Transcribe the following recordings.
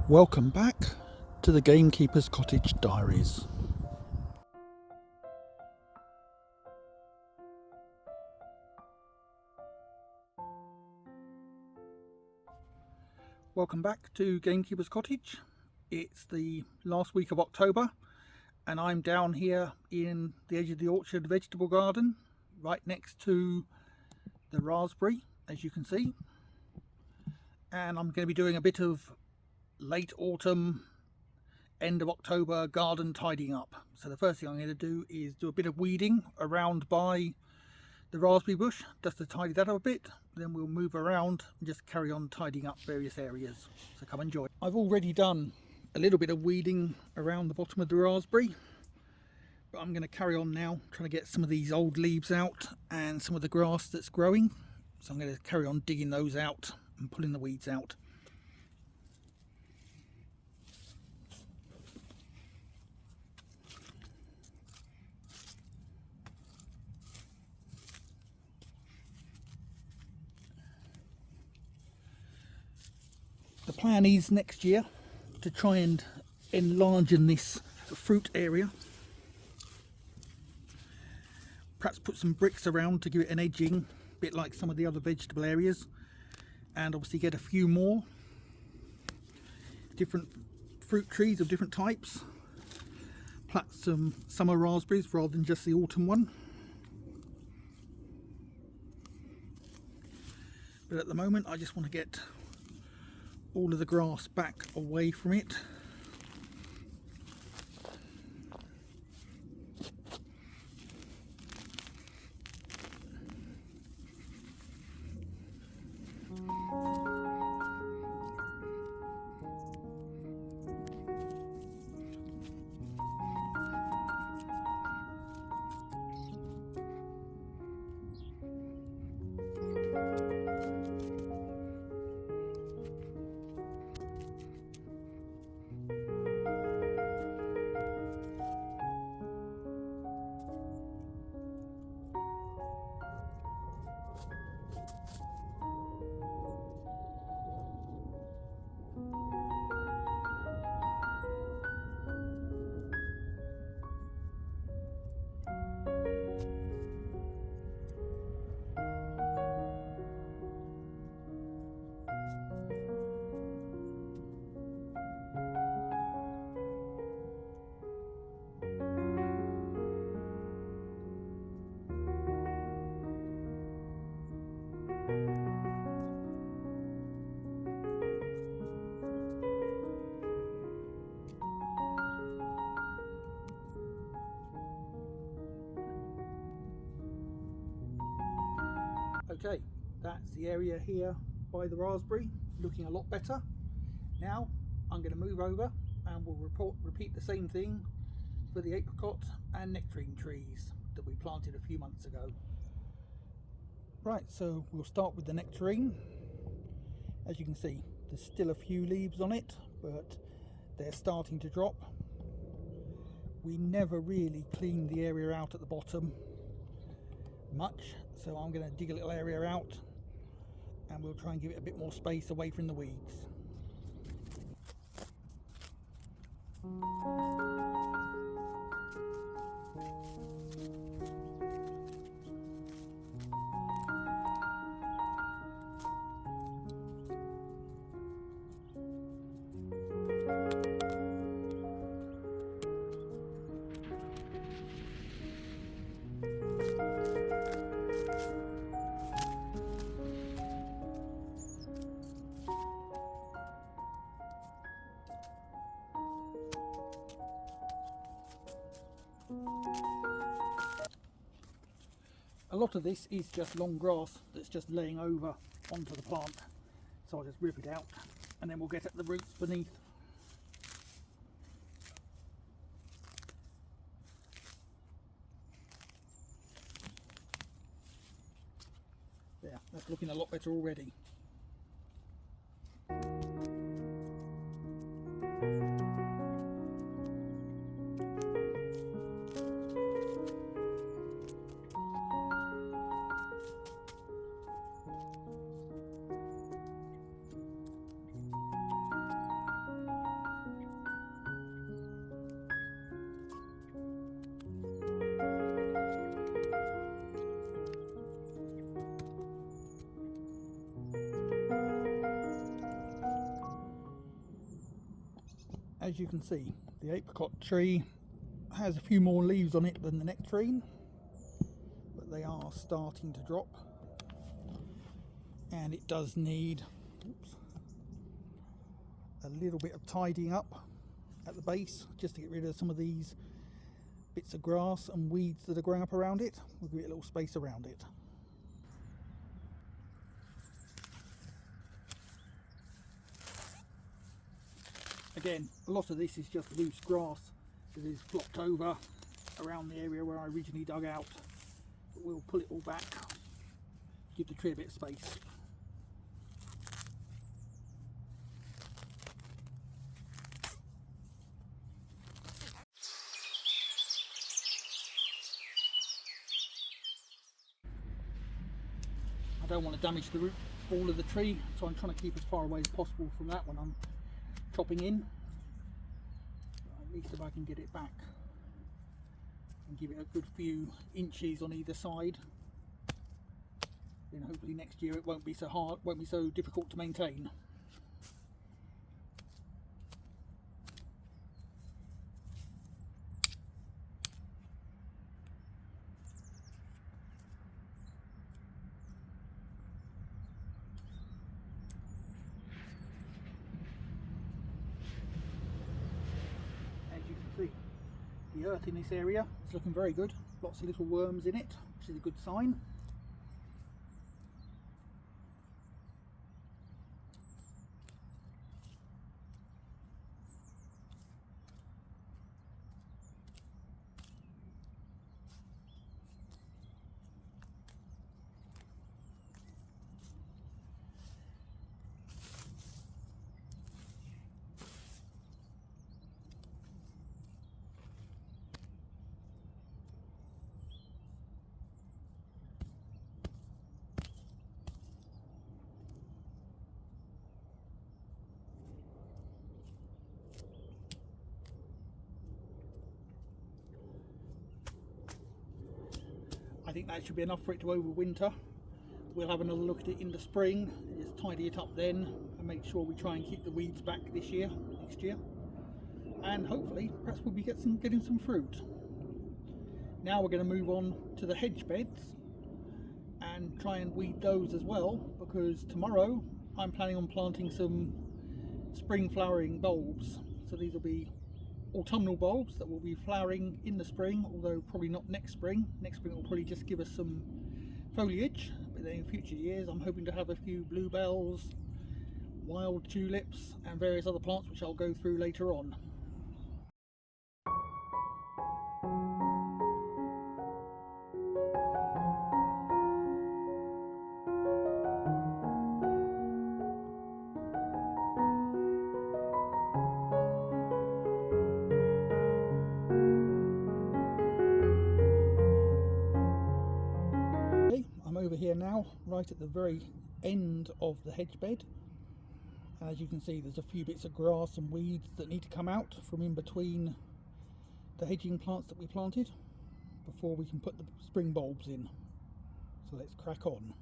Welcome back to the Gamekeeper's Cottage Diaries. Welcome back to Gamekeeper's Cottage. It's the last week of October and I'm down here in the edge of the orchard vegetable garden right next to the raspberry, as you can see. And I'm going to be doing a bit of late autumn, end of October garden tidying up. So the first thing I'm going to do is do a bit of weeding around by the raspberry bush just to tidy that up a bit. Then we'll move around and just carry on tidying up various areas. So come enjoy. I've already done a little bit of weeding around the bottom of the raspberry, but I'm going to carry on now trying to get some of these old leaves out and some of the grass that's growing. So I'm going to carry on digging those out and pulling the weeds out. The plan is next year to try and enlarge this fruit area. Perhaps put some bricks around to give it an edging, a bit like some of the other vegetable areas, and obviously get a few more different fruit trees of different types. Plant some summer raspberries rather than just the autumn one. But at the moment I just want to get all of the grass back away from it. Okay, that's the area here by the raspberry, looking a lot better. Now I'm going to move over and we'll repeat the same thing for the apricot and nectarine trees that we planted a few months ago. Right, so we'll start with the nectarine. As you can see, there's still a few leaves on it, but they're starting to drop. We never really cleaned the area out at the bottom much, so I'm going to dig a little area out and we'll try and give it a bit more space away from the weeds. A lot of this is just long grass that's just laying over onto the plant, so I'll just rip it out and then we'll get at the roots beneath. There, that's looking a lot better already. As you can see, the apricot tree has a few more leaves on it than the nectarine, but they are starting to drop, and it does need a little bit of tidying up at the base just to get rid of some of these bits of grass and weeds that are growing up around it. We'll give it a little space around it. Again, a lot of this is just loose grass that is flopped over around the area where I originally dug out, but we'll pull it all back, give the tree a bit of space. I don't want to damage the root ball of the tree, so I'm trying to keep as far away as possible from that when I'm chopping in. At least if I can get it back and give it a good few inches on either side, then hopefully next year it won't be so hard, won't be so difficult to maintain. The earth in this area is looking very good, lots of little worms in it, which is a good sign. I think that should be enough for it to overwinter. We'll have another look at it in the spring, just tidy it up then and make sure we try and keep the weeds back this year, next year, and hopefully perhaps we'll be getting some fruit. Now we're going to move on to the hedge beds and try and weed those as well, because tomorrow I'm planning on planting some spring flowering bulbs. So these will be autumnal bulbs that will be flowering in the spring, although probably not next spring. Next spring will probably just give us some foliage, but then in future years I'm hoping to have a few bluebells, wild tulips and various other plants which I'll go through later on. Over here now, right at the very end of the hedge bed. As you can see, there's a few bits of grass and weeds that need to come out from in between the hedging plants that we planted before we can put the spring bulbs in. So let's crack on.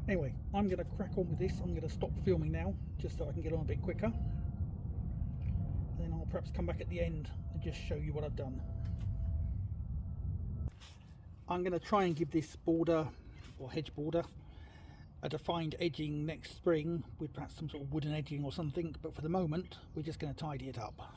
Anyway, I'm going to crack on with this. I'm going to stop filming now just so I can get on a bit quicker. Then I'll perhaps come back at the end and just show you what I've done. I'm going to try and give this border, or hedge border, a defined edging next spring with perhaps some sort of wooden edging or something, but for the moment we're just going to tidy it up.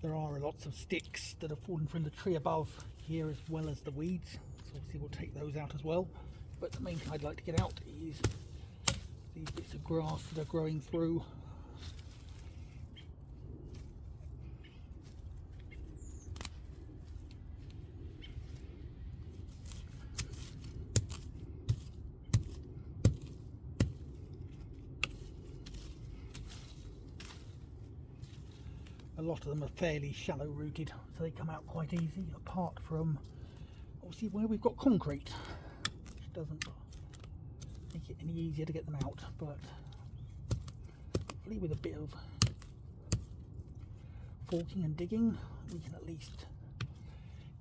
There are lots of sticks that have fallen from the tree above here as well as the weeds, so obviously we'll take those out as well. But the main thing I'd like to get out is these bits of grass that are growing through. A lot of them are fairly shallow rooted, so they come out quite easy, apart from obviously where we've got concrete, which doesn't make it any easier to get them out, but hopefully with a bit of forking and digging we can at least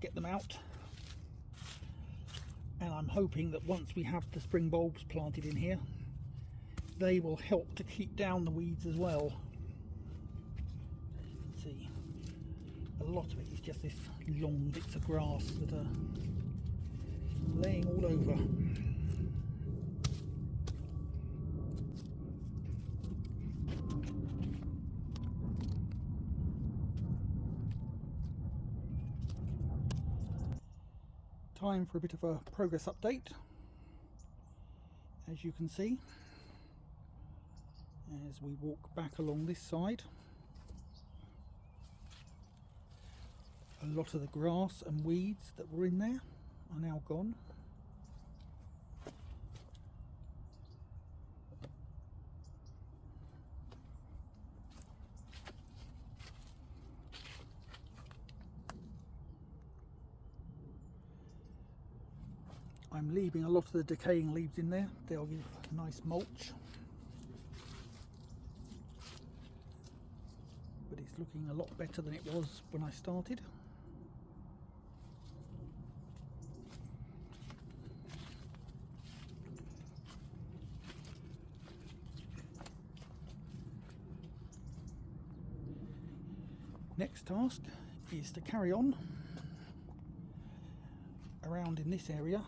get them out. and I'm hoping that once we have the spring bulbs planted in here, they will help to keep down the weeds as well. As you can see, a lot of it is just this long bits of grass that are laying all over. Time for a bit of a progress update. As you can see, as we walk back along this side, a lot of the grass and weeds that were in there are now gone. I'm leaving a lot of the decaying leaves in there. They'll give a nice mulch. But it's looking a lot better than it was when I started. Next task is to carry on around in this area,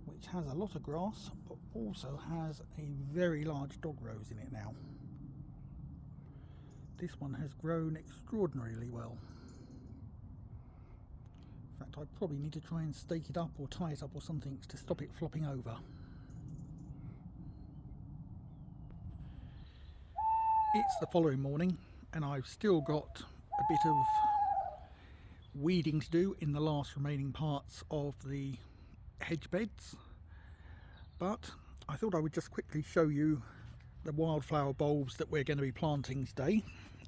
which has a lot of grass but also has a very large dog rose in it now. This one has grown extraordinarily well. In fact, I probably need to try and stake it up or tie it up or something to stop it flopping over. It's the following morning and I've still got a bit of weeding to do in the last remaining parts of the hedge beds, but I thought I would just quickly show you the wildflower bulbs that we're going to be planting today,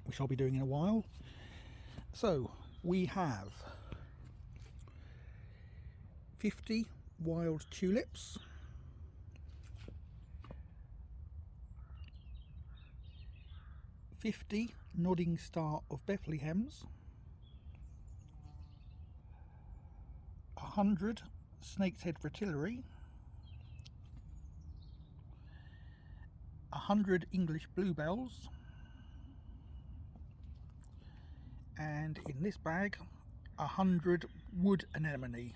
which I'll be doing in a while. So we have 50 wild tulips, 50 nodding star of Bethlehems, 100 snake's head fritillary, 100 English bluebells, and in this bag 100 wood anemone.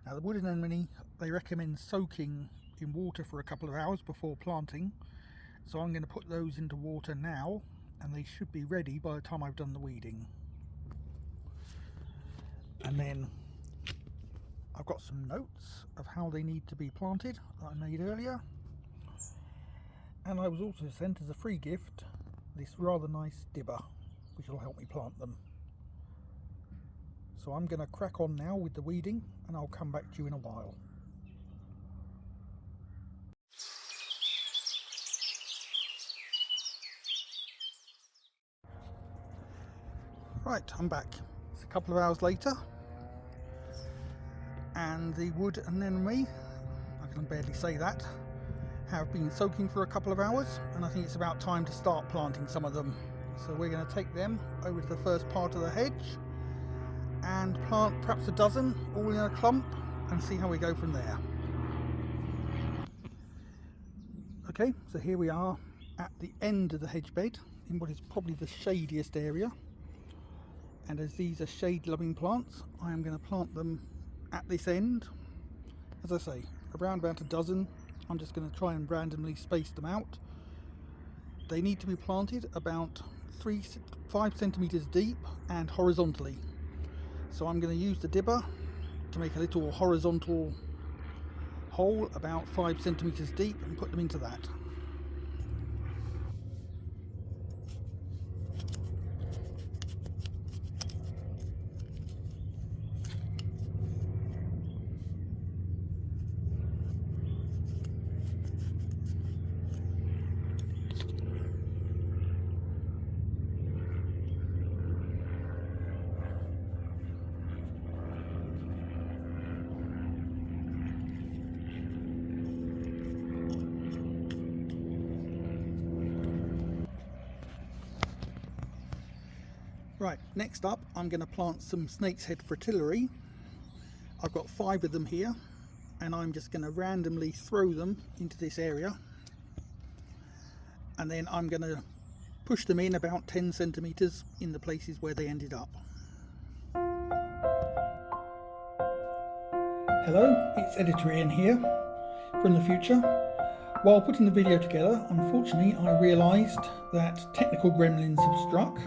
Now the wood anemone, they recommend soaking in water for a couple of hours before planting, so I'm going to put those into water now and they should be ready by the time I've done the weeding. And then I've got some notes of how they need to be planted that I made earlier, and I was also sent as a free gift this rather nice dibber which will help me plant them. So I'm going to crack on now with the weeding and I'll come back to you in a while. Right, I'm back. It's a couple of hours later and the wood anemone, I can barely say that, have been soaking for a couple of hours, and I think it's about time to start planting some of them. So we're going to take them over to the first part of the hedge and plant perhaps a dozen all in a clump and see how we go from there. Okay, so here we are at the end of the hedge bed in what is probably the shadiest area, and as these are shade loving plants, I am going to plant them at this end. As I say, around about a dozen. I'm just going to try and randomly space them out. They need to be planted about 5 centimeters deep and horizontally. So I'm going to use the dibber to make a little horizontal hole about 5 centimeters deep and put them into that. Right, next up I'm going to plant some snake's head fritillary, I've got 5 of them here, and I'm just going to randomly throw them into this area, and then I'm going to push them in about 10 centimeters in the places where they ended up. Hello, it's Editor Ian here from the future. While putting the video together, unfortunately I realised that technical gremlins have struck,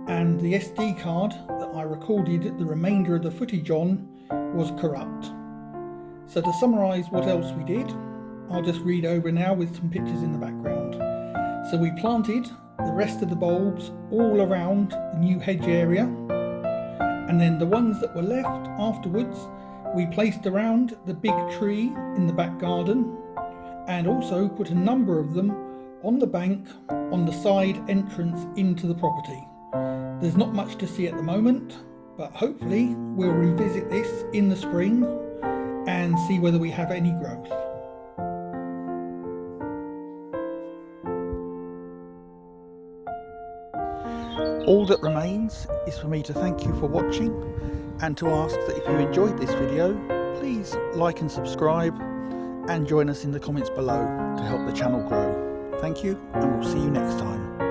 and the SD card that I recorded the remainder of the footage on was corrupt. So to summarise what else we did, I'll just read over now with some pictures in the background. So we planted the rest of the bulbs all around the new hedge area, and then the ones that were left afterwards we placed around the big tree in the back garden, and also put a number of them on the bank on the side entrance into the property. There's not much to see at the moment, but hopefully we'll revisit this in the spring and see whether we have any growth. All that remains is for me to thank you for watching, and to ask that if you enjoyed this video, please like and subscribe, and join us in the comments below to help the channel grow. Thank you, and we'll see you next time.